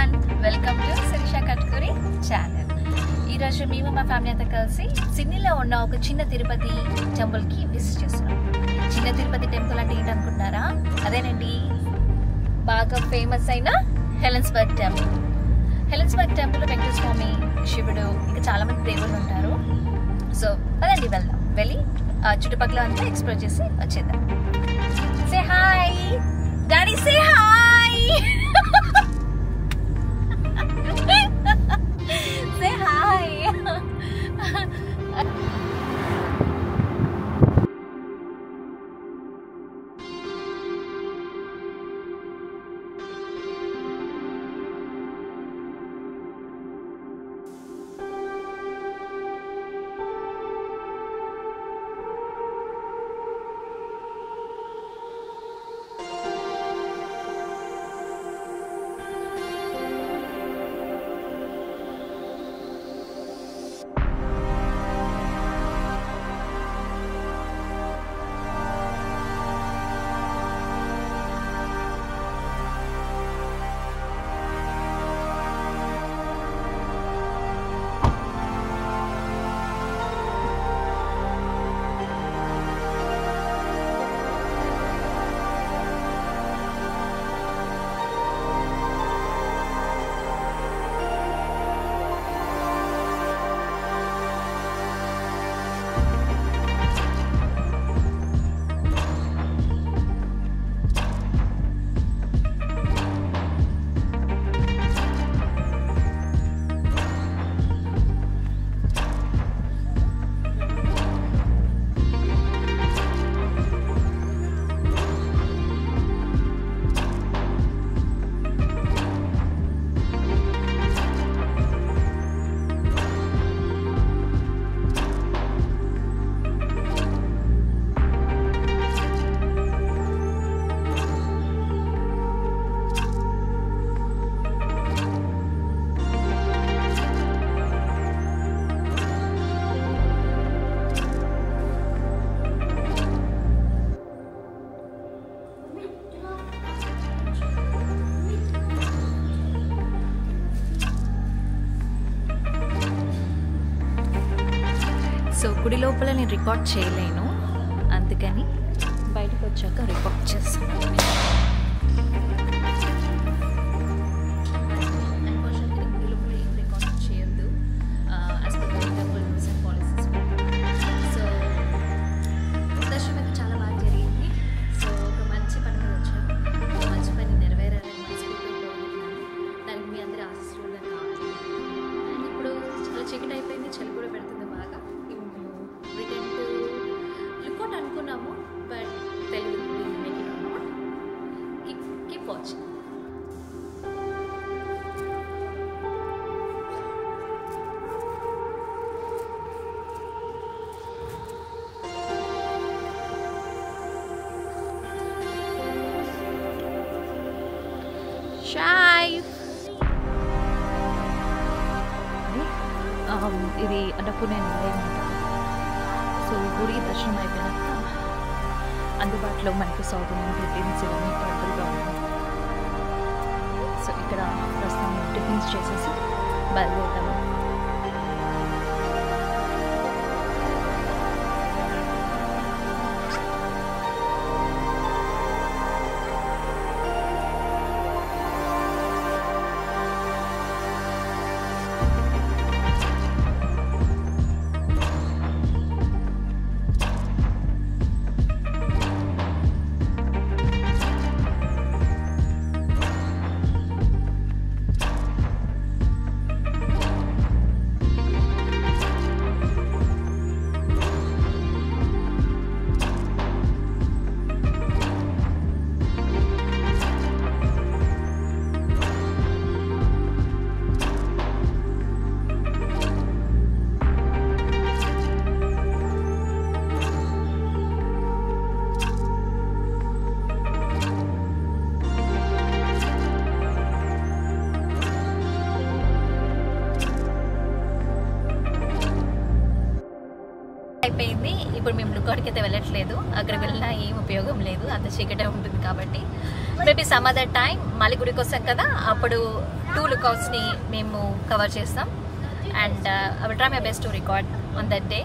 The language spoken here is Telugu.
everyone, welcome to Sirisha Katkuri channel. ఈ రోజు మేము మా ఫ్యామిలీ అంతా కలిసి సిడ్నీలో ఉన్న ఒక చిన్న తిరుపతి టెంపుల్ కి విజిట్ చేస్తున్నాం. చిన్న తిరుపతి టెంపుల్ అంటే ఏంటనుకుంటున్నారా? అదేనండి, బాగా ఫేమస్ అయిన Helensburgh temple. Helensburgh temple Venkateswara Swami, శివుడు, ఇంకా చాలా మంది దేవుళ్ళు ఉంటారు. సో పదండి వెళ్దాం, వెళ్ళి చుట్టుపక్కల అంతా ఎక్స్ప్లోర్ చేసి వచ్చేద్దాం. Say hi daddy, say hi. Say hi. So గుడి లోపల నేను రికార్డ్ చేయలేను, అందుకని బయటకు వచ్చాక రికార్డ్ చేస్తాను. గుడి లోపల ఏం రికార్డ్ చేయొద్దు, as per temple rules and policies. So దర్శనం అయితే చాలా బాగా జరిగింది. సో ఒక మంచి పని మీద వచ్చాను, ఒక మంచి పని నెరవేరాలని మనస్ఫూర్తిగా కోరుకుంటున్నాను. దానికి మీ అందరి ఆశీస్సులు నాకు కావాలి. అండ్ ఇప్పుడు చాలా చీకటి అయిపోయింది, చలి కూడా పెడుతుంది బాగా. రిటర్న్ టు రికార్డ్ అనుకున్నాము, but Telugu make it or not. Keep watching. ఇది అన్నపూర్ణ నిలయం. సో గుడి దర్శనం అయిపోయినాక అందుబాటులో మనకు సౌత్ ఇండియన్ టిఫిన్స్ ఇవన్నీ అవైలబుల్గా ఉన్నాయి. సో ఇక్కడ ప్రస్తుతం టిఫిన్స్ చేసేసి బయలుదేరుతాము. అయిపోయింది. ఇప్పుడు మేము లుకౌట్కి అయితే వెళ్ళట్లేదు, అక్కడ వెళ్ళినా ఏం ఉపయోగం లేదు, అంత చీకటే ఉంటుంది కాబట్టి. మేబీ సమ్ అదర్ టైం మళ్ళీ గుడికి వస్తాం కదా, అప్పుడు 2 లుకౌట్స్ని మేము కవర్ చేస్తాం. And I will try my best to record on that day.